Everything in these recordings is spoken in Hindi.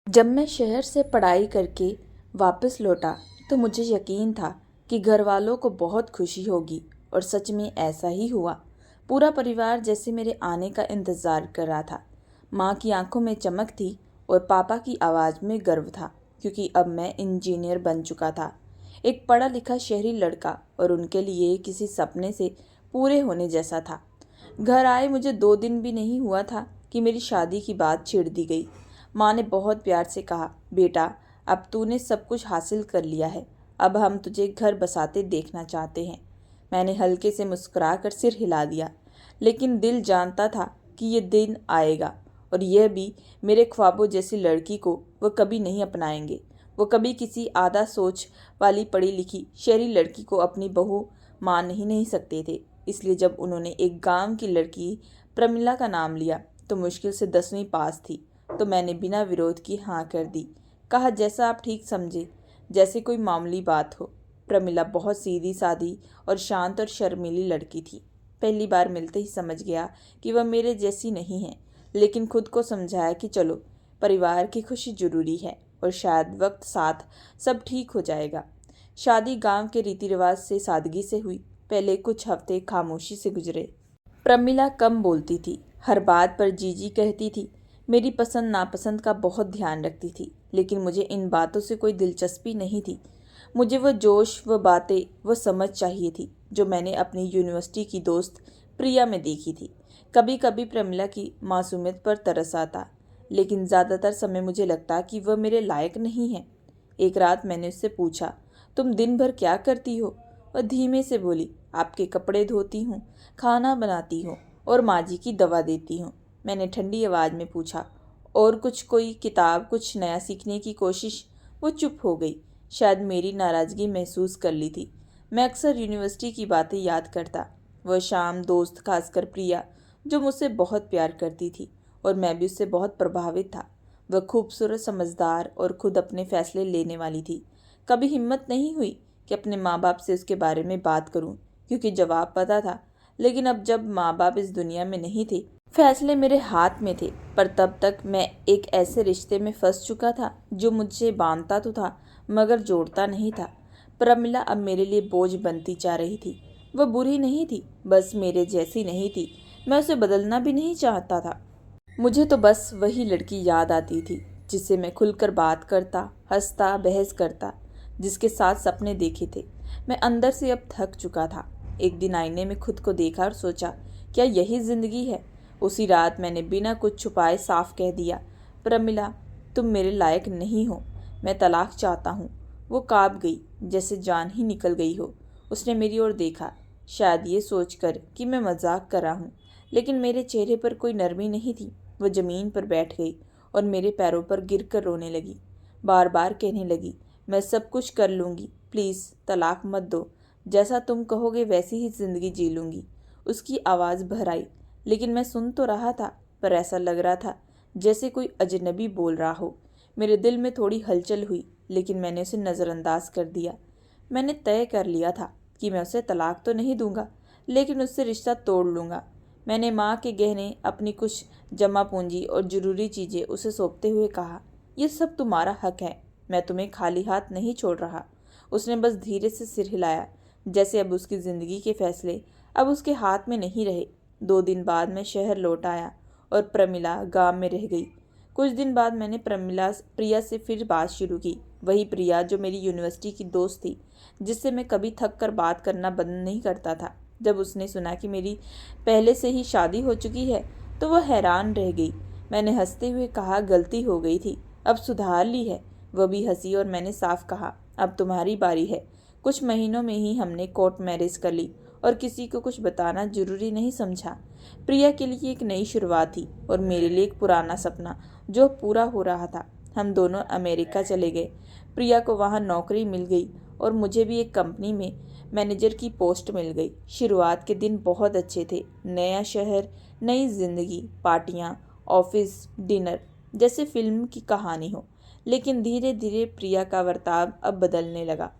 जब मैं शहर से पढ़ाई करके वापस लौटा तो मुझे यकीन था कि घर वालों को बहुत खुशी होगी और सच में ऐसा ही हुआ। पूरा परिवार जैसे मेरे आने का इंतज़ार कर रहा था। माँ की आंखों में चमक थी और पापा की आवाज़ में गर्व था, क्योंकि अब मैं इंजीनियर बन चुका था। एक पढ़ा लिखा शहरी लड़का, और उनके लिए किसी सपने से पूरे होने जैसा था। घर आए मुझे 2 दिन भी नहीं हुआ था कि मेरी शादी की बात छेड़ दी गई। माँ ने बहुत प्यार से कहा, बेटा, अब तूने सब कुछ हासिल कर लिया है, अब हम तुझे घर बसाते देखना चाहते हैं। मैंने हल्के से मुस्कुराकर सिर हिला दिया, लेकिन दिल जानता था कि ये दिन आएगा, और यह भी मेरे ख्वाबों जैसी लड़की को वो कभी नहीं अपनाएंगे। वो कभी किसी आधा सोच वाली पढ़ी लिखी शहरी लड़की को अपनी बहू मान ही नहीं सकते थे। इसलिए जब उन्होंने एक गांव की लड़की प्रमिला का नाम लिया, तो मुश्किल से 10वीं पास थी, तो मैंने बिना विरोध की हाँ कर दी। कहा, जैसा आप ठीक समझे, जैसे कोई मामूली बात हो। प्रमिला बहुत सीधी सादी और शांत और शर्मीली लड़की थी। पहली बार मिलते ही समझ गया कि वह मेरे जैसी नहीं है, लेकिन खुद को समझाया कि चलो, परिवार की खुशी जरूरी है और शायद वक्त साथ सब ठीक हो जाएगा। शादी गांव के रीति रिवाज से सादगी से हुई। पहले कुछ हफ्ते खामोशी से गुजरे। प्रमिला कम बोलती थी, हर बात पर जीजी कहती थी, मेरी पसंद नापसंद का बहुत ध्यान रखती थी, लेकिन मुझे इन बातों से कोई दिलचस्पी नहीं थी। मुझे वह जोश, वह बातें, वह समझ चाहिए थी जो मैंने अपनी यूनिवर्सिटी की दोस्त प्रिया में देखी थी। कभी कभी प्रमिला की मासूमियत पर तरस आता, लेकिन ज़्यादातर समय मुझे लगता कि वह मेरे लायक नहीं है। एक रात मैंने उससे पूछा, तुम दिन भर क्या करती हो? वह धीमे से बोली, आपके कपड़े धोती हूँ, खाना बनाती हूँ और माँ जी की दवा देती हूँ। मैंने ठंडी आवाज़ में पूछा, और कुछ, कोई किताब, कुछ नया सीखने की कोशिश? वो चुप हो गई, शायद मेरी नाराज़गी महसूस कर ली थी। मैं अक्सर यूनिवर्सिटी की बातें याद करता। वह शाम, दोस्त, खासकर प्रिया, जो मुझसे बहुत प्यार करती थी, और मैं भी उससे बहुत प्रभावित था। वह खूबसूरत, समझदार और खुद अपने फैसले लेने वाली थी। कभी हिम्मत नहीं हुई कि अपने माँ बाप से उसके बारे में बात करूं, क्योंकि जवाब पता था। लेकिन अब जब माँ बाप इस दुनिया में नहीं थे, फैसले मेरे हाथ में थे। पर तब तक मैं एक ऐसे रिश्ते में फंस चुका था जो मुझे बांधता तो था, मगर जोड़ता नहीं था। प्रमिला अब मेरे लिए बोझ बनती जा रही थी। वह बुरी नहीं थी, बस मेरे जैसी नहीं थी। मैं उसे बदलना भी नहीं चाहता था। मुझे तो बस वही लड़की याद आती थी जिससे मैं खुलकर बात करता, हंसता, बहस करता, जिसके साथ सपने देखे थे। मैं अंदर से अब थक चुका था। एक दिन आईने में खुद को देखा और सोचा, क्या यही जिंदगी है? उसी रात मैंने बिना कुछ छुपाए साफ कह दिया, प्रमिला, तुम मेरे लायक नहीं हो, मैं तलाक चाहता हूँ। वो काँप गई, जैसे जान ही निकल गई हो। उसने मेरी ओर देखा, शायद ये सोचकर कि मैं मजाक कर रहा हूँ, लेकिन मेरे चेहरे पर कोई नरमी नहीं थी। वो ज़मीन पर बैठ गई और मेरे पैरों पर गिरकर रोने लगी। बार बार कहने लगी, मैं सब कुछ कर लूँगी, प्लीज़ तलाक मत दो, जैसा तुम कहोगे वैसी ही ज़िंदगी जी लूँगी। उसकी आवाज़ भर आई, लेकिन मैं सुन तो रहा था, पर ऐसा लग रहा था जैसे कोई अजनबी बोल रहा हो। मेरे दिल में थोड़ी हलचल हुई, लेकिन मैंने उसे नज़रअंदाज कर दिया। मैंने तय कर लिया था कि मैं उसे तलाक तो नहीं दूंगा, लेकिन उससे रिश्ता तोड़ लूँगा। मैंने माँ के गहने, अपनी कुछ जमा पूंजी और ज़रूरी चीज़ें उसे सौंपते हुए कहा, यह सब तुम्हारा हक है, मैं तुम्हें खाली हाथ नहीं छोड़ रहा। उसने बस धीरे से सिर हिलाया, जैसे अब उसकी ज़िंदगी के फैसले अब उसके हाथ में नहीं रहे। 2 दिन बाद मैं शहर लौट आया और प्रमिला गांव में रह गई। कुछ दिन बाद मैंने प्रिया से फिर बात शुरू की। वही प्रिया जो मेरी यूनिवर्सिटी की दोस्त थी, जिससे मैं कभी थक कर बात करना बंद नहीं करता था। जब उसने सुना कि मेरी पहले से ही शादी हो चुकी है, तो वह हैरान रह गई। मैंने हंसते हुए कहा, गलती हो गई थी, अब सुधार ली है। वह भी हंसी और मैंने साफ कहा, अब तुम्हारी बारी है। कुछ महीनों में ही हमने कोर्ट मैरिज कर ली और किसी को कुछ बताना जरूरी नहीं समझा। प्रिया के लिए एक नई शुरुआत थी और मेरे लिए एक पुराना सपना जो पूरा हो रहा था। हम दोनों अमेरिका चले गए। प्रिया को वहाँ नौकरी मिल गई और मुझे भी एक कंपनी में मैनेजर की पोस्ट मिल गई। शुरुआत के दिन बहुत अच्छे थे। नया शहर, नई जिंदगी, पार्टियाँ, ऑफिस, डिनर, जैसे फिल्म की कहानी हो। लेकिन धीरे धीरे प्रिया का बर्ताव अब बदलने लगा।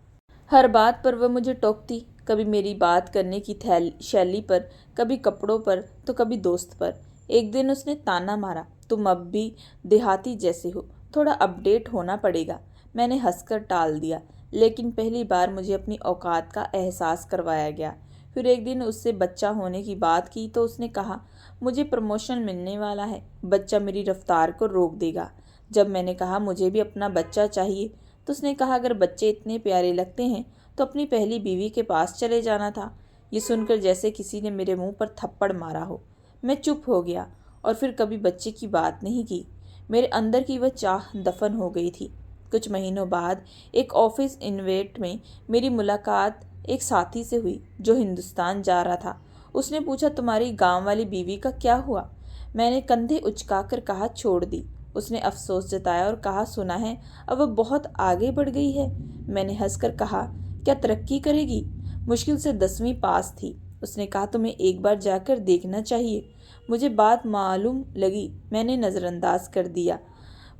हर बात पर वह मुझे टोकती, कभी मेरी बात करने की शैली पर, कभी कपड़ों पर, तो कभी दोस्त पर। एक दिन उसने ताना मारा, तुम अब भी देहाती जैसे हो, थोड़ा अपडेट होना पड़ेगा। मैंने हंसकर टाल दिया, लेकिन पहली बार मुझे अपनी औकात का एहसास करवाया गया। फिर एक दिन उससे बच्चा होने की बात की तो उसने कहा, मुझे प्रमोशन मिलने वाला है, बच्चा मेरी रफ्तार को रोक देगा। जब मैंने कहा मुझे भी अपना बच्चा चाहिए तो उसने कहा, अगर बच्चे इतने प्यारे लगते हैं तो अपनी पहली बीवी के पास चले जाना था। ये सुनकर जैसे किसी ने मेरे मुंह पर थप्पड़ मारा हो। मैं चुप हो गया और फिर कभी बच्चे की बात नहीं की। मेरे अंदर की वह चाह दफन हो गई थी। कुछ महीनों बाद एक ऑफिस इवेंट में मेरी मुलाकात एक साथी से हुई जो हिंदुस्तान जा रहा था। उसने पूछा, तुम्हारी गांव वाली बीवी का क्या हुआ? मैंने कंधे उचकाकर कहा, छोड़ दी। उसने अफसोस जताया और कहा, सुना है अब वह बहुत आगे बढ़ गई है। मैंने हंसकर कहा, क्या तरक्की करेगी? मुश्किल से 10वीं पास थी। उसने कहा, तुम्हें एक बार जाकर देखना चाहिए। मुझे बात मालूम लगी, मैंने नज़रअंदाज कर दिया।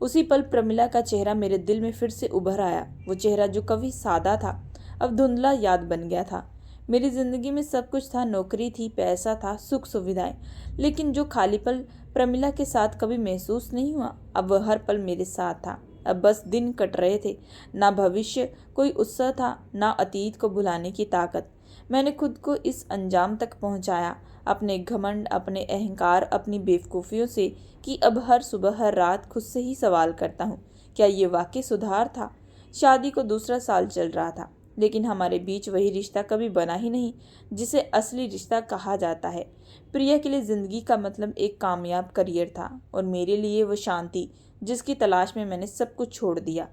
उसी पल प्रमिला का चेहरा मेरे दिल में फिर से उभर आया। वो चेहरा जो कभी सादा था अब धुंधला याद बन गया था। मेरी जिंदगी में सब कुछ था, नौकरी थी, पैसा था, सुख सुविधाएं, लेकिन जो खालीपन प्रमिला के साथ कभी महसूस नहीं हुआ, अब वह हर पल मेरे साथ था। अब बस दिन कट रहे थे, ना भविष्य कोई उत्साह था, ना अतीत को भुलाने की ताकत। मैंने खुद को इस अंजाम तक पहुंचाया, अपने घमंड, अपने अहंकार, अपनी बेवकूफ़ियों से, कि अब हर सुबह हर रात खुद से ही सवाल करता हूँ, क्या ये वाकई सुधार था? शादी को दूसरा साल चल रहा था, लेकिन हमारे बीच वही रिश्ता कभी बना ही नहीं जिसे असली रिश्ता कहा जाता है। प्रिया के लिए ज़िंदगी का मतलब एक कामयाब करियर था और मेरे लिए वो शांति जिसकी तलाश में मैंने सब कुछ छोड़ दिया।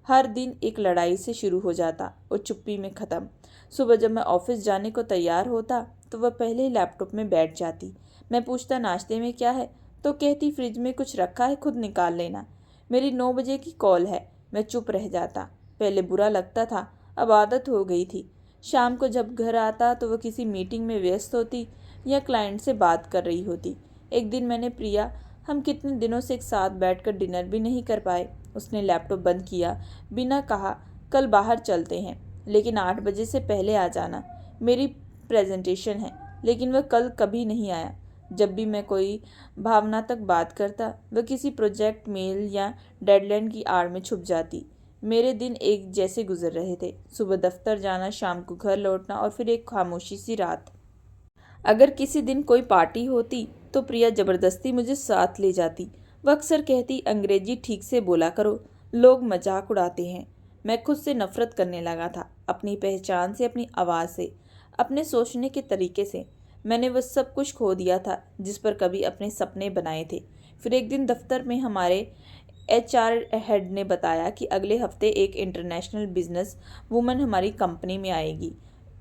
हर दिन एक लड़ाई से शुरू हो जाता और चुप्पी में ख़त्म। सुबह जब मैं ऑफिस जाने को तैयार होता तो वह पहले ही लैपटॉप में बैठ जाती। मैं पूछता, नाश्ते में क्या है? तो कहती, फ्रिज में कुछ रखा है, खुद निकाल लेना। मेरी 9 बजे की कॉल है। मैं चुप रह जाता। पहले बुरा लगता था, अब आदत हो गई थी। शाम को जब घर आता तो वह किसी मीटिंग में व्यस्त होती या क्लाइंट से बात कर रही होती। एक दिन मैंने, प्रिया, हम कितने दिनों से एक साथ बैठकर डिनर भी नहीं कर पाए। उसने लैपटॉप बंद किया, बिना कहा, कल बाहर चलते हैं, लेकिन 8 बजे से पहले आ जाना, मेरी प्रेजेंटेशन है। लेकिन वह कल कभी नहीं आया। जब भी मैं कोई भावनात्मक बात करता, वह किसी प्रोजेक्ट, मेल या डेडलाइन की आड़ में छुप जाती। मेरे दिन एक जैसे गुजर रहे थे, सुबह दफ्तर जाना, शाम को घर लौटना और फिर एक खामोशी सी रात। अगर किसी दिन कोई पार्टी होती तो प्रिया जबरदस्ती मुझे साथ ले जाती। वह अक्सर कहती, अंग्रेजी ठीक से बोला करो, लोग मजाक उड़ाते हैं। मैं खुद से नफरत करने लगा था, अपनी पहचान से, अपनी आवाज़ से, अपने सोचने के तरीके से। मैंने वह सब कुछ खो दिया था जिस पर कभी अपने सपने बनाए थे। फिर एक दिन दफ्तर में हमारे HR हेड ने बताया कि अगले हफ्ते एक इंटरनेशनल बिजनेस वूमन हमारी कंपनी में आएगी।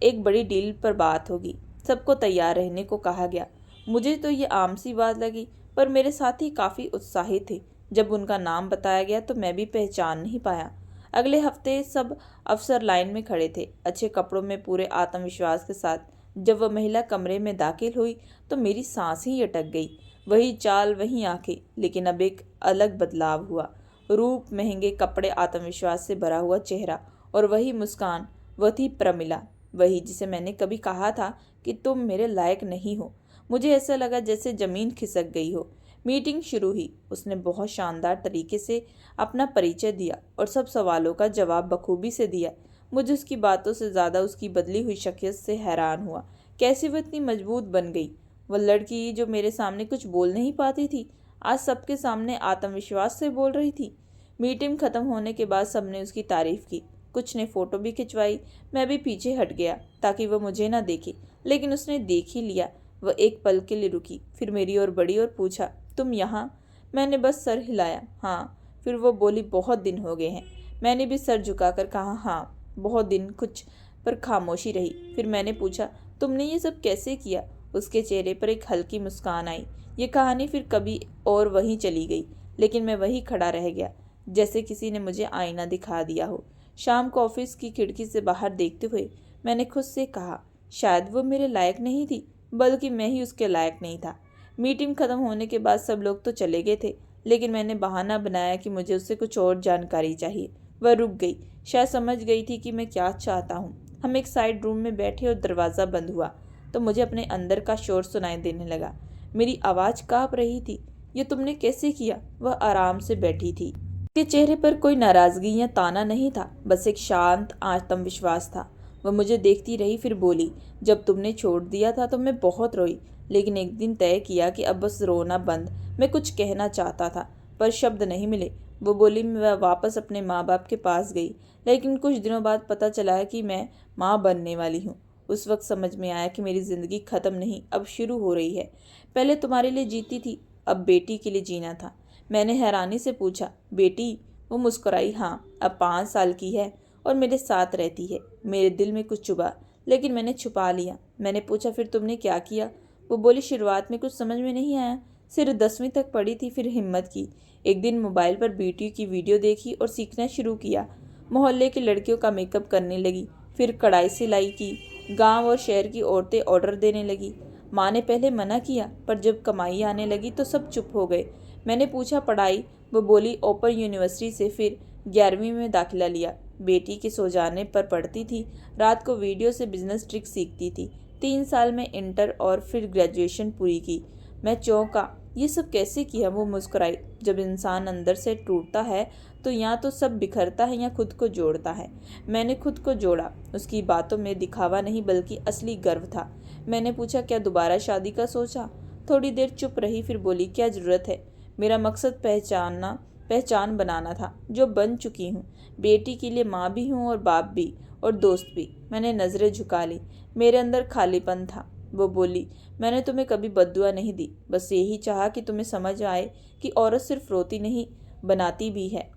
एक बड़ी डील पर बात होगी। सबको तैयार रहने को कहा गया। मुझे तो ये आम सी बात लगी, पर मेरे साथी काफ़ी उत्साहित थे। जब उनका नाम बताया गया तो मैं भी पहचान नहीं पाया। अगले हफ्ते सब अफसर लाइन में खड़े थे, अच्छे कपड़ों में, पूरे आत्मविश्वास के साथ। जब वह महिला कमरे में दाखिल हुई तो मेरी सांस ही अटक गई। वही चाल, वही आंखें, लेकिन अब एक अलग बदलाव हुआ। रूप, महंगे कपड़े, आत्मविश्वास से भरा हुआ चेहरा और वही मुस्कान। वह थी प्रमिला, वही जिसे मैंने कभी कहा था कि तुम मेरे लायक नहीं हो। मुझे ऐसा लगा जैसे ज़मीन खिसक गई हो। मीटिंग शुरू हुई। उसने बहुत शानदार तरीके से अपना परिचय दिया और सब सवालों का जवाब बखूबी से दिया। मुझे उसकी बातों से ज़्यादा उसकी बदली हुई शख्सियत से हैरान हुआ। कैसे वह इतनी मजबूत बन गई। वह लड़की जो मेरे सामने कुछ बोल नहीं पाती थी, आज सबके सामने आत्मविश्वास से बोल रही थी। मीटिंग खत्म होने के बाद सबने उसकी तारीफ की, कुछ ने फ़ोटो भी खिंचवाई। मैं भी पीछे हट गया ताकि वह मुझे ना देखे, लेकिन उसने देख ही लिया। वह एक पल के लिए रुकी, फिर मेरी ओर बढ़ी और पूछा, तुम यहाँ? मैंने बस सर हिलाया, हाँ। फिर वो बोली, बहुत दिन हो गए हैं। मैंने भी सर झुकाकर कहा, हाँ बहुत दिन। कुछ पर खामोशी रही। फिर मैंने पूछा, तुमने ये सब कैसे किया? उसके चेहरे पर एक हल्की मुस्कान आई। ये कहानी फिर कभी और वहीं चली गई, लेकिन मैं वहीं खड़ा रह गया, जैसे किसी ने मुझे आईना दिखा दिया हो। शाम को ऑफिस की खिड़की से बाहर देखते हुए मैंने खुद से कहा, शायद वो मेरे लायक नहीं थी, बल्कि मैं ही उसके लायक नहीं था। मीटिंग खत्म होने के बाद सब लोग तो चले गए थे, लेकिन मैंने बहाना बनाया कि मुझे उससे कुछ और जानकारी चाहिए। वह रुक गई, शायद समझ गई थी कि मैं क्या चाहता हूँ। हम एक साइड रूम में बैठे और दरवाज़ा बंद हुआ तो मुझे अपने अंदर का शोर सुनाई देने लगा। मेरी आवाज़ काँप रही थी। ये तुमने कैसे किया? वह आराम से बैठी थी। के चेहरे पर कोई नाराजगी या ताना नहीं था, बस एक शांत आत्मविश्वास था। वह मुझे देखती रही, फिर बोली, जब तुमने छोड़ दिया था तो मैं बहुत रोई, लेकिन एक दिन तय किया कि अब बस रोना बंद। मैं कुछ कहना चाहता था पर शब्द नहीं मिले। वो बोली, मैं वापस अपने माँ बाप के पास गई, लेकिन कुछ दिनों बाद पता चला कि मैं माँ बनने वाली हूँ। उस वक्त समझ में आया कि मेरी ज़िंदगी ख़त्म नहीं, अब शुरू हो रही है। पहले तुम्हारे लिए जीती थी, अब बेटी के लिए जीना था। मैंने हैरानी से पूछा, बेटी? वो मुस्कुराई, हाँ, अब 5 साल की है और मेरे साथ रहती है। मेरे दिल में कुछ चुभा, लेकिन मैंने छुपा लिया। मैंने पूछा, फिर तुमने क्या किया? वो बोली, शुरुआत में कुछ समझ में नहीं आया, सिर्फ 10वीं तक पढ़ी थी, फिर हिम्मत की। एक दिन मोबाइल पर ब्यूटी की वीडियो देखी और सीखना शुरू किया। मोहल्ले की लड़कियों का मेकअप करने लगी, फिर कढ़ाई सिलाई की। गांव और शहर की औरतें ऑर्डर देने लगी। माँ ने पहले मना किया, पर जब कमाई आने लगी तो सब चुप हो गए। मैंने पूछा, पढ़ाई? वो बोली, ओपन यूनिवर्सिटी से, फिर 11वीं में दाखिला लिया। बेटी के सो जाने पर पढ़ती थी, रात को वीडियो से बिजनेस ट्रिक सीखती थी। 3 साल में इंटर और फिर ग्रेजुएशन पूरी की। मैं चौंका, ये सब कैसे किया? वो मुस्कुराई, जब इंसान अंदर से टूटता है तो या तो सब बिखरता है या खुद को जोड़ता है। मैंने खुद को जोड़ा। उसकी बातों में दिखावा नहीं बल्कि असली गर्व था। मैंने पूछा, क्या दोबारा शादी का सोचा? थोड़ी देर चुप रही, फिर बोली, क्या ज़रूरत है? मेरा मकसद पहचान बनाना था, जो बन चुकी हूँ। बेटी के लिए माँ भी हूँ और बाप भी और दोस्त भी। मैंने नज़रें झुका ली, मेरे अंदर खालीपन था। वो बोली, मैंने तुम्हें कभी बद्दुआ नहीं दी, बस यही चाहा कि तुम्हें समझ आए कि औरत सिर्फ रोती नहीं, बनाती भी है।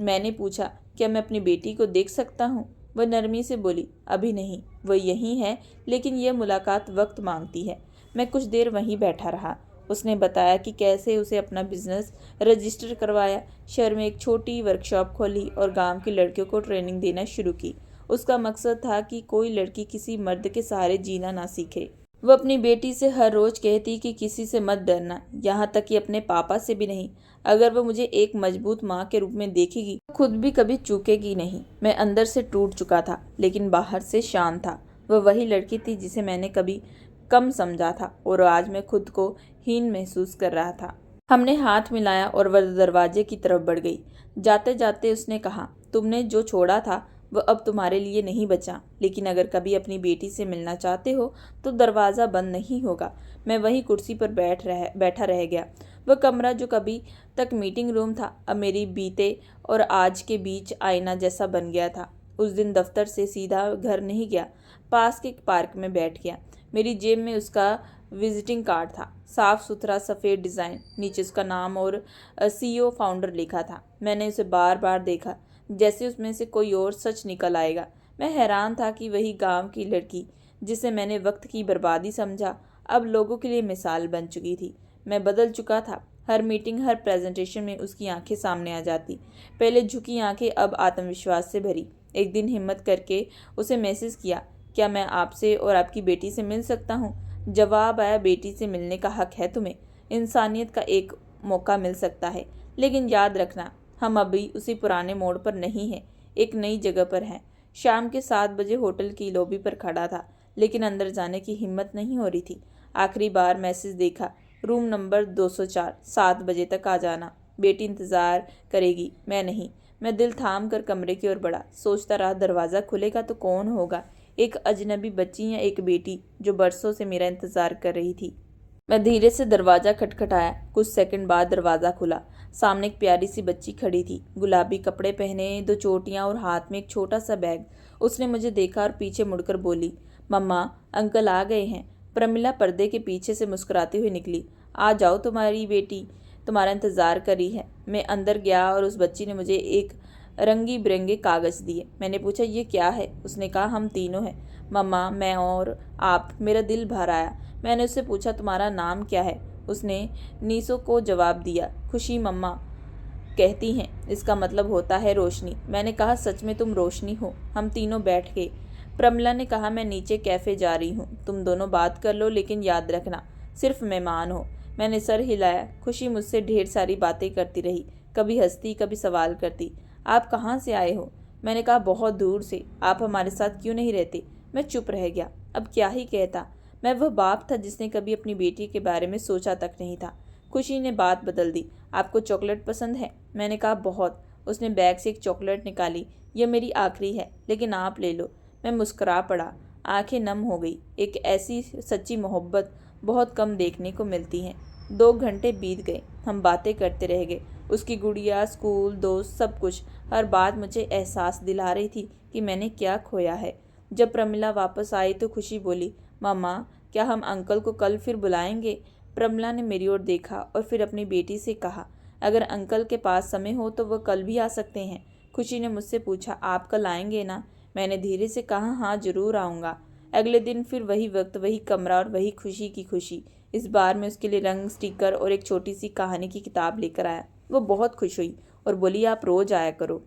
मैंने पूछा, क्या मैं अपनी बेटी को देख सकता हूँ? वह नरमी से बोली, अभी नहीं, वह यहीं है, लेकिन यह मुलाकात वक्त मांगती है। मैं कुछ देर वहीं बैठा रहा। उसने बताया कि कैसे उसे अपना बिजनेस रजिस्टर करवाया, शहर में एक छोटी वर्कशॉप खोली और गांव की लड़कियों को ट्रेनिंग देना शुरू की। उसका मकसद था कि कोई लड़की किसी मर्द के सहारे जीना ना सीखे। वह अपनी बेटी से हर रोज कहती कि किसी से मत डरना, यहाँ तक कि अपने पापा से भी नहीं। अगर वह मुझे एक मजबूत माँ के रूप में देखेगी तो खुद भी कभी चूकेगी नहीं। मैं अंदर से टूट चुका था, लेकिन बाहर से शांत था। वह वही लड़की थी जिसे मैंने कभी कम समझा था और आज मैं खुद को हीन महसूस कर रहा था। हमने हाथ मिलाया और वह दरवाजे की तरफ बढ़ गई। जाते जाते उसने कहा, तुमने जो छोड़ा था वह अब तुम्हारे लिए नहीं बचा, लेकिन अगर कभी अपनी बेटी से मिलना चाहते हो तो दरवाज़ा बंद नहीं होगा। मैं वही कुर्सी पर बैठा रह गया। वह कमरा जो कभी तक मीटिंग रूम था, अब मेरी बीते और आज के बीच आईना जैसा बन गया था। उस दिन दफ्तर से सीधा घर नहीं गया, पास के पार्क में बैठ गया। मेरी जेब में उसका विजिटिंग कार्ड था, साफ सुथरा सफ़ेद डिज़ाइन, नीचे उसका नाम और CEO फाउंडर लिखा था। मैंने उसे बार बार देखा, जैसे उसमें से कोई और सच निकल आएगा। मैं हैरान था कि वही गांव की लड़की जिसे मैंने वक्त की बर्बादी समझा, अब लोगों के लिए मिसाल बन चुकी थी। मैं बदल चुका था। हर मीटिंग, हर प्रेजेंटेशन में उसकी आंखें सामने आ जाती। पहले झुकी आंखें, अब आत्मविश्वास से भरी। एक दिन हिम्मत करके उसे मैसेज किया, क्या मैं आपसे और आपकी बेटी से मिल सकता हूँ? जवाब आया, बेटी से मिलने का हक है तुम्हें। इंसानियत का एक मौका मिल सकता है, लेकिन याद रखना, हम अभी उसी पुराने मोड़ पर नहीं हैं, एक नई जगह पर हैं। शाम के 7 बजे होटल की लॉबी पर खड़ा था, लेकिन अंदर जाने की हिम्मत नहीं हो रही थी। आखिरी बार मैसेज देखा, रूम नंबर 204, 7 बजे तक आ जाना, बेटी इंतज़ार करेगी, मैं नहीं। मैं दिल थाम कर कमरे की ओर बढ़ा, सोचता रहा, दरवाज़ा खुलेगा तो कौन होगा? एक अजनबी बच्ची या एक बेटी जो बरसों से मेरा इंतज़ार कर रही थी। मैं धीरे से दरवाज़ा खटखटाया। कुछ सेकंड बाद दरवाज़ा खुला। सामने एक प्यारी सी बच्ची खड़ी थी, गुलाबी कपड़े पहने, 2 चोटियाँ और हाथ में एक छोटा सा बैग। उसने मुझे देखा और पीछे मुड़कर बोली, मम्मा, अंकल आ गए हैं। प्रमिला पर्दे के पीछे से मुस्कुराती हुई निकली। आ जाओ, तुम्हारी बेटी तुम्हारा इंतज़ार कर रही है। मैं अंदर गया और उस बच्ची ने मुझे एक रंगी बिरंगे कागज़ दिए। मैंने पूछा, ये क्या है? उसने कहा, हम तीनों हैं मम्मा, मैं और आप। मेरा दिल भर आया। मैंने उससे पूछा, तुम्हारा नाम क्या है? उसने नीसो को जवाब दिया, खुशी मम्मा कहती हैं, इसका मतलब होता है रोशनी। मैंने कहा, सच में तुम रोशनी हो? हम तीनों बैठ गए। प्रमिला ने कहा, मैं नीचे कैफ़े जा रही हूँ, तुम दोनों बात कर लो, लेकिन याद रखना सिर्फ मेहमान हो। मैंने सर हिलाया। खुशी मुझसे ढेर सारी बातें करती रही, कभी हंसती, कभी सवाल करती। आप कहाँ से आए हो? मैंने कहा, बहुत दूर से। आप हमारे साथ क्यों नहीं रहते? मैं चुप रह गया। अब क्या ही कहता। मैं वह बाप था जिसने कभी अपनी बेटी के बारे में सोचा तक नहीं था। खुशी ने बात बदल दी, आपको चॉकलेट पसंद है? मैंने कहा, बहुत। उसने बैग से एक चॉकलेट निकाली। यह मेरी आखिरी है, लेकिन आप ले लो। मैं मुस्कुरा पड़ा, आंखें नम हो गई। एक ऐसी सच्ची मोहब्बत बहुत कम देखने को मिलती है। 2 घंटे बीत गए, हम बातें करते रह गए। उसकी गुड़िया, स्कूल, दोस्त, सब कुछ। हर बात मुझे एहसास दिला रही थी कि मैंने क्या खोया है। जब प्रमिला वापस आई तो खुशी बोली, मामा, क्या हम अंकल को कल फिर बुलाएंगे? प्रमिला ने मेरी ओर देखा और फिर अपनी बेटी से कहा, अगर अंकल के पास समय हो तो वह कल भी आ सकते हैं। खुशी ने मुझसे पूछा, आप कल आएंगे ना? मैंने धीरे से कहा, हाँ जरूर आऊँगा। अगले दिन फिर वही वक्त, वही कमरा और वही खुशी की खुशी। इस बार मैं उसके लिए रंग, स्टिकर और एक छोटी सी कहानी की किताब लेकर आया। वो बहुत खुश हुई और बोली, आप रोज आया करो।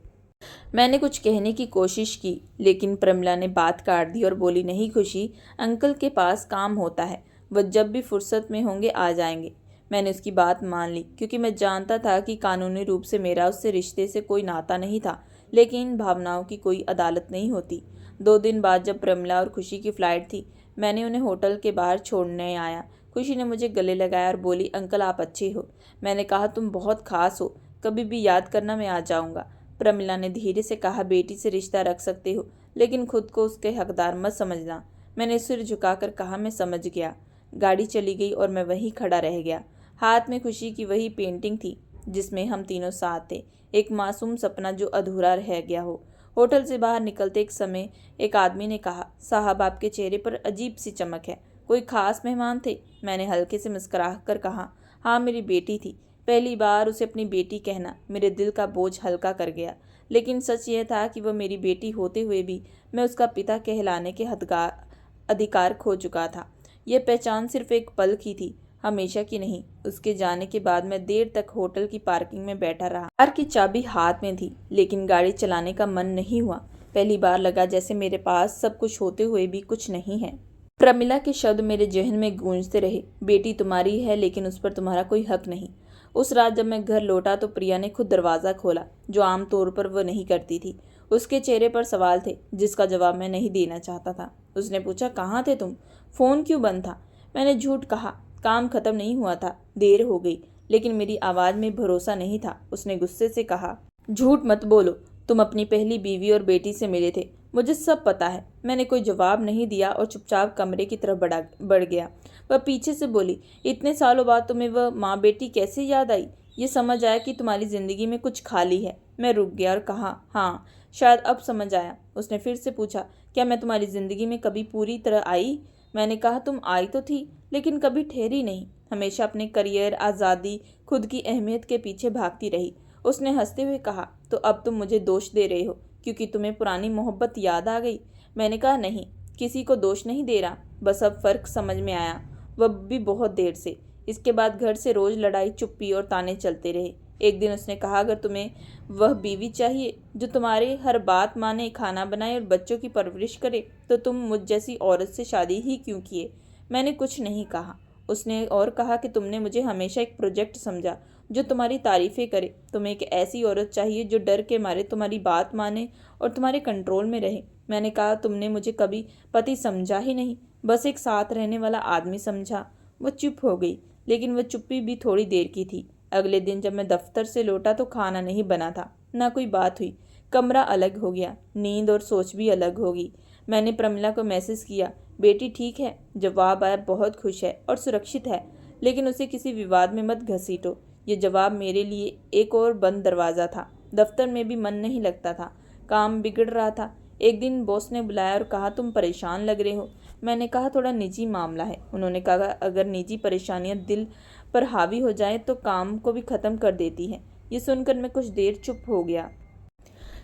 मैंने कुछ कहने की कोशिश की, लेकिन प्रमिला ने बात काट दी और बोली, नहीं खुशी, अंकल के पास काम होता है, वह जब भी फुर्सत में होंगे आ जाएंगे। मैंने उसकी बात मान ली, क्योंकि मैं जानता था कि कानूनी रूप से मेरा उससे रिश्ते से कोई नाता नहीं था, लेकिन भावनाओं की कोई अदालत नहीं होती। 2 दिन बाद जब प्रमिला और खुशी की फ्लाइट थी, मैंने उन्हें होटल के बाहर छोड़ने आया। खुशी ने मुझे गले लगाया और बोली, अंकल आप अच्छे हो। मैंने कहा, तुम बहुत खास हो, कभी भी याद करना, मैं आ जाऊंगा। प्रमिला ने धीरे से कहा, बेटी से रिश्ता रख सकते हो, लेकिन खुद को उसके हकदार मत समझना। मैंने सिर झुकाकर कहा, मैं समझ गया। गाड़ी चली गई और मैं वहीं खड़ा रह गया। हाथ में खुशी की वही पेंटिंग थी जिसमें हम तीनों साथ थे, एक मासूम सपना जो अधूरा रह गया हो। होटल से बाहर निकलते एक समय एक आदमी ने कहा, साहब आपके चेहरे पर अजीब सी चमक है, कोई खास मेहमान थे? मैंने हल्के से मुस्कुरा कर कहा, हाँ मेरी बेटी थी। पहली बार उसे अपनी बेटी कहना मेरे दिल का बोझ हल्का कर गया। लेकिन सच यह था कि वह मेरी बेटी होते हुए भी मैं उसका पिता कहलाने के अधिकार खो चुका था। यह पहचान सिर्फ एक पल की थी, हमेशा की नहीं। उसके जाने के बाद मैं देर तक होटल की पार्किंग में बैठा रहा। कार की चाबी हाथ में थी, लेकिन गाड़ी चलाने का मन नहीं हुआ। पहली बार लगा जैसे मेरे पास सब कुछ होते हुए भी कुछ नहीं है। प्रमिला के शब्द मेरे जहन में गूंजते रहे, बेटी तुम्हारी है लेकिन उस पर तुम्हारा कोई हक नहीं। उस रात जब मैं घर लौटा तो प्रिया ने खुद दरवाज़ा खोला, जो आमतौर पर वह नहीं करती थी। उसके चेहरे पर सवाल थे जिसका जवाब मैं नहीं देना चाहता था। उसने पूछा, कहाँ थे तुम? फ़ोन क्यों बंद था? मैंने झूठ कहा, काम खत्म नहीं हुआ था, देर हो गई। लेकिन मेरी आवाज़ में भरोसा नहीं था। उसने गुस्से से कहा, झूठ मत बोलो, तुम अपनी पहली बीवी और बेटी से मिले थे, मुझे सब पता है। मैंने कोई जवाब नहीं दिया और चुपचाप कमरे की तरफ बढ़ गया। वह पीछे से बोली, इतने सालों बाद तुम्हें वह माँ बेटी कैसे याद आई? ये समझ आया कि तुम्हारी जिंदगी में कुछ खाली है। मैं रुक गया और कहा, हाँ शायद अब समझ आया। उसने फिर से पूछा, क्या मैं तुम्हारी जिंदगी में कभी पूरी तरह आई? मैंने कहा, तुम आई तो थी, लेकिन कभी ठहरी नहीं। हमेशा अपने करियर, आज़ादी, खुद की अहमियत के पीछे भागती रही। उसने हंसते हुए कहा, तो अब तुम मुझे दोष दे रहे हो क्योंकि तुम्हें पुरानी मोहब्बत याद आ गई? मैंने कहा, नहीं, किसी को दोष नहीं दे रहा, बस अब फ़र्क समझ में आया, वह भी बहुत देर से। इसके बाद घर से रोज़ लड़ाई, चुप्पी और ताने चलते रहे। एक दिन उसने कहा, अगर तुम्हें वह बीवी चाहिए जो तुम्हारी हर बात माने, खाना बनाए और बच्चों की परवरिश करे, तो तुम मुझ जैसी औरत से शादी ही क्यों किए? मैंने कुछ नहीं कहा। उसने और कहा कि तुमने मुझे हमेशा एक प्रोजेक्ट समझा जो तुम्हारी तारीफ़ें करे। तुम्हें एक ऐसी औरत चाहिए जो डर के मारे तुम्हारी बात माने और तुम्हारे कंट्रोल में रहे। मैंने कहा, तुमने मुझे कभी पति समझा ही नहीं, बस एक साथ रहने वाला आदमी समझा। वह चुप हो गई, लेकिन वह चुप्पी भी थोड़ी देर की थी। अगले दिन जब मैं दफ्तर से लौटा तो खाना नहीं बना था, ना कोई बात हुई। कमरा अलग हो गया, नींद और सोच भी अलग होगी। मैंने प्रमिला को मैसेज किया, बेटी ठीक है? जवाब आया, बहुत खुश है और सुरक्षित है, लेकिन उसे किसी विवाद में मत घसीटो। ये जवाब मेरे लिए एक और बंद दरवाज़ा था। दफ्तर में भी मन नहीं लगता था, काम बिगड़ रहा था। एक दिन बॉस ने बुलाया और कहा, तुम परेशान लग रहे हो। मैंने कहा, थोड़ा निजी मामला है। उन्होंने कहा, अगर निजी परेशानियां दिल पर हावी हो जाए तो काम को भी ख़त्म कर देती हैं। ये सुनकर मैं कुछ देर चुप हो गया।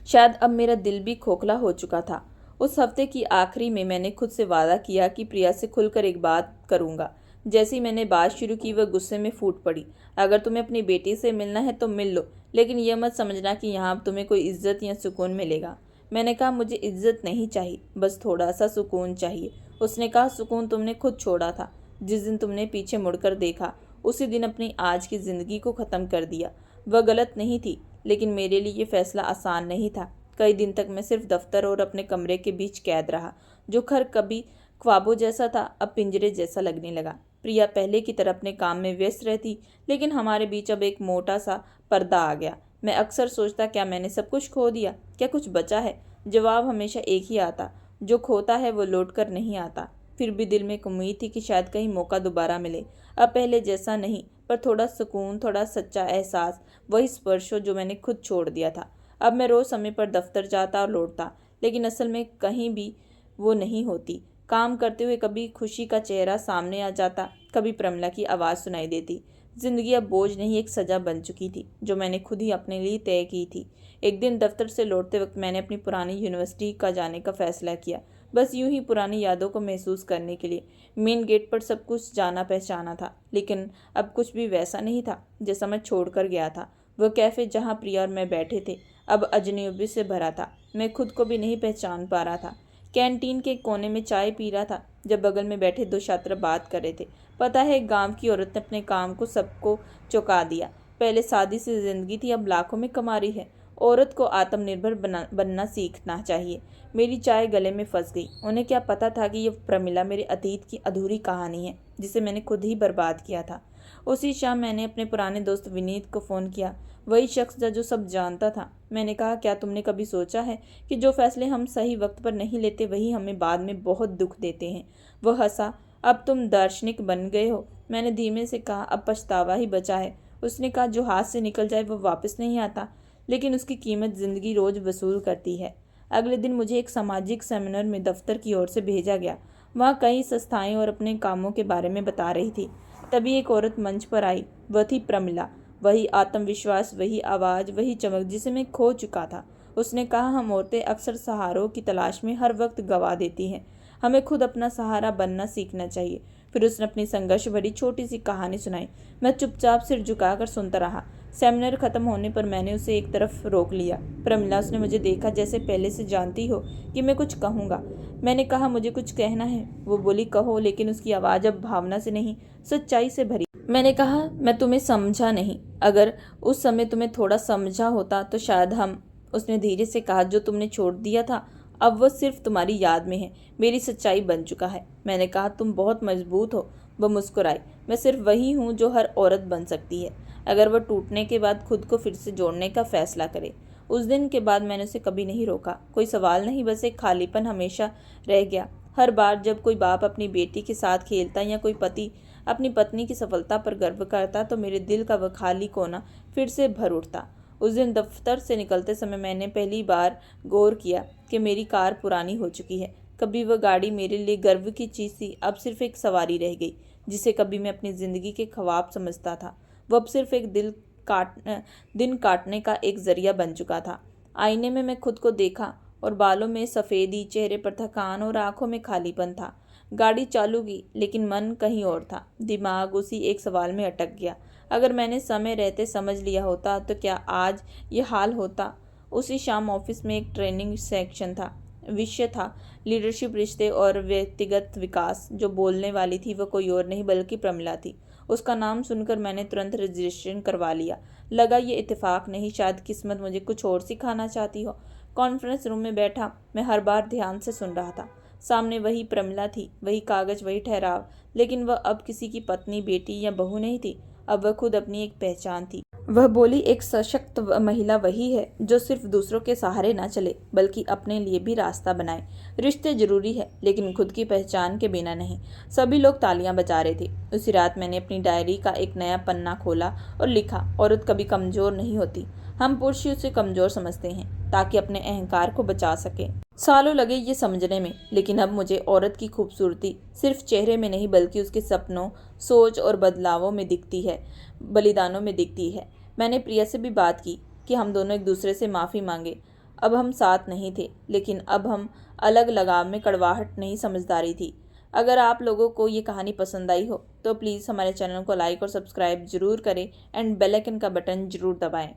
शायद अब मेरा दिल भी खोखला हो चुका था। उस हफ्ते की आखिरी में मैंने खुद से वादा किया कि प्रिया से खुलकर एक बात करूंगा। जैसे ही मैंने बात शुरू की वह गुस्से में फूट पड़ी। अगर तुम्हें अपनी बेटी से मिलना है तो मिल लो, लेकिन यह मत समझना कि यहाँ तुम्हें कोई इज्जत या सुकून मिलेगा। मैंने कहा, मुझे इज्जत नहीं चाहिए, बस थोड़ा सा सुकून चाहिए। उसने कहा, सुकून तुमने खुद छोड़ा था। जिस दिन तुमने पीछे मुड़कर देखा, उसी दिन अपनी आज की ज़िंदगी को ख़त्म कर दिया। वह गलत नहीं थी, लेकिन मेरे लिए ये फैसला आसान नहीं था। कई दिन तक मैं सिर्फ दफ्तर और अपने कमरे के बीच कैद रहा। जो घर कभी ख्वाबों जैसा था अब पिंजरे जैसा लगने लगा। प्रिया पहले की तरह अपने काम में व्यस्त रहती, लेकिन हमारे बीच अब एक मोटा सा पर्दा आ गया। मैं अक्सर सोचता, क्या मैंने सब कुछ खो दिया? क्या कुछ बचा है? जवाब हमेशा एक ही आता, जो खोता है वो लौट कर नहीं आता। फिर भी दिल में एक उम्मीद थी कि शायद कहीं मौका दोबारा मिले। अब पहले जैसा नहीं, पर थोड़ा सुकून, थोड़ा सच्चा एहसास, वही स्पर्श हो जो मैंने खुद छोड़ दिया था। अब मैं रोज़ समय पर दफ्तर जाता और लौटता, लेकिन असल में कहीं भी वो नहीं होती। काम करते हुए कभी खुशी का चेहरा सामने आ जाता, कभी प्रमिला की आवाज़ सुनाई देती। जिंदगी अब बोझ नहीं, एक सजा बन चुकी थी, जो मैंने खुद ही अपने लिए तय की थी। एक दिन दफ्तर से लौटते वक्त मैंने अपनी पुरानी यूनिवर्सिटी का जाने का फैसला किया, बस यूं ही पुरानी यादों को महसूस करने के लिए। मेन गेट पर सब कुछ जाना पहचाना था, लेकिन अब कुछ भी वैसा नहीं था जैसा मैं छोड़कर गया था। वह कैफ़े जहाँ प्रिया और मैं बैठे थे, अब अजनबी से भरा था। मैं खुद को भी नहीं पहचान पा रहा था। कैंटीन के कोने में चाय पी रहा था, जब बगल में बैठे दो छात्र बात कर रहे थे। पता है, गांव की औरत ने अपने काम को सबको चौंका दिया। पहले सादी सी जिंदगी थी, अब लाखों में कमा रही है। औरत को आत्मनिर्भर बनना सीखना चाहिए। मेरी चाय गले में फंस गई। उन्हें क्या पता था कि यह प्रमिला मेरे अतीत की अधूरी कहानी है, जिसे मैंने खुद ही बर्बाद किया था। उसी शाम मैंने अपने पुराने दोस्त विनीत को फ़ोन किया, वही शख्स जो सब जानता था। मैंने कहा, क्या तुमने कभी सोचा है कि जो फैसले हम सही वक्त पर नहीं लेते, वही हमें बाद में बहुत दुख देते हैं? वह हंसा। अब तुम दार्शनिक बन गए हो। मैंने धीमे से कहा, अब पछतावा ही बचा है। उसने कहा, जो हाथ से निकल जाए वो वापस नहीं आता, लेकिन उसकी कीमत ज़िंदगी रोज़ वसूल करती है। अगले दिन मुझे एक सामाजिक सेमिनार में दफ्तर की ओर से भेजा गया। वहाँ कई संस्थाएं और अपने कामों के बारे में बता रही थी। तभी एक औरत मंच पर आई। वह थी प्रमिला। वही आत्मविश्वास, वही आवाज़, वही चमक जिसे मैं खो चुका था। उसने कहा, हम औरतें अक्सर सहारों की तलाश में हर वक्त गंवा देती हैं। हमें खुद अपना सहारा बनना सीखना चाहिए। फिर उसने अपनी संघर्ष भरी छोटी सी कहानी सुनाई। मैं चुपचाप सिर झुकाकर सुनता रहा। सेमिनार खत्म होने पर मैंने उसे एक तरफ रोक लिया। प्रमिला, उसने मुझे देखा जैसे पहले से जानती हो कि मैं कुछ कहूँगा। मैंने कहा, मुझे कुछ कहना है। वो बोली, कहो, लेकिन उसकी आवाज़ अब भावना से नहीं, सच्चाई से भरी। मैंने कहा, मैं तुम्हें समझा नहीं। अगर उस समय तुम्हें थोड़ा समझा होता तो शायद हम। उसने धीरे से कहा, जो तुमने छोड़ दिया था अब वो सिर्फ तुम्हारी याद में है, मेरी सच्चाई बन चुका है। मैंने कहा, तुम बहुत मजबूत हो। वह मुस्कुराई। मैं सिर्फ वही हूँ जो हर औरत बन सकती है, अगर वह टूटने के बाद खुद को फिर से जोड़ने का फैसला करे। उस दिन के बाद मैंने उसे कभी नहीं रोका। कोई सवाल नहीं, बस एक खालीपन हमेशा रह गया। हर बार जब कोई बाप अपनी बेटी के साथ खेलता या कोई पति अपनी पत्नी की सफलता पर गर्व करता, तो मेरे दिल का वह खाली कोना फिर से भर उठता। उस दिन दफ्तर से निकलते समय मैंने पहली बार गौर किया कि मेरी कार पुरानी हो चुकी है। कभी वह गाड़ी मेरे लिए गर्व की चीज़ थी, अब सिर्फ एक सवारी रह गई, जिसे कभी मैं अपनी ज़िंदगी के ख्वाब समझता था। वह अब सिर्फ एक दिन काटने का एक जरिया बन चुका था। आईने में मैं खुद को देखा, और बालों में सफ़ेदी, चेहरे पर थकान और आंखों में खालीपन था। गाड़ी चालू की, लेकिन मन कहीं और था। दिमाग उसी एक सवाल में अटक गया, अगर मैंने समय रहते समझ लिया होता तो क्या आज ये हाल होता? उसी शाम ऑफिस में एक ट्रेनिंग सेक्शन था। विषय था लीडरशिप, रिश्ते और व्यक्तिगत विकास। जो बोलने वाली थी वह कोई और नहीं बल्कि प्रमिला थी। उसका नाम सुनकर मैंने तुरंत रजिस्ट्रेशन करवा लिया। लगा ये इत्तेफाक नहीं, शायद किस्मत मुझे कुछ और सिखाना चाहती हो। कॉन्फ्रेंस रूम में बैठा मैं हर बार ध्यान से सुन रहा था। सामने वही प्रमिला थी, वही कागज, वही ठहराव, लेकिन वह अब किसी की पत्नी, बेटी या बहू नहीं थी। अब वह खुद अपनी एक पहचान थी। वह बोली, एक सशक्त महिला वही है जो सिर्फ दूसरों के सहारे न चले, बल्कि अपने लिए भी रास्ता बनाए। रिश्ते जरूरी है, लेकिन खुद की पहचान के बिना नहीं। सभी लोग तालियां बजा रहे थे। उसी रात मैंने अपनी डायरी का एक नया पन्ना खोला और लिखा, औरत कभी कमजोर नहीं होती। हम पुरुष उसे कमजोर समझते हैं ताकि अपने अहंकार को बचा सके। सालों लगे ये समझने में, लेकिन अब मुझे औरत की खूबसूरती सिर्फ चेहरे में नहीं, बल्कि उसके सपनों, सोच और बदलावों में दिखती है, बलिदानों में दिखती है। मैंने प्रिया से भी बात की कि हम दोनों एक दूसरे से माफ़ी मांगे। अब हम साथ नहीं थे, लेकिन अब हम अलग। लगाव में कड़वाहट नहीं, समझदारी थी। अगर आप लोगों को ये कहानी पसंद आई हो तो प्लीज़ हमारे चैनल को लाइक और सब्सक्राइब जरूर करें, एंड बेल आइकन का बटन जरूर दबाएं।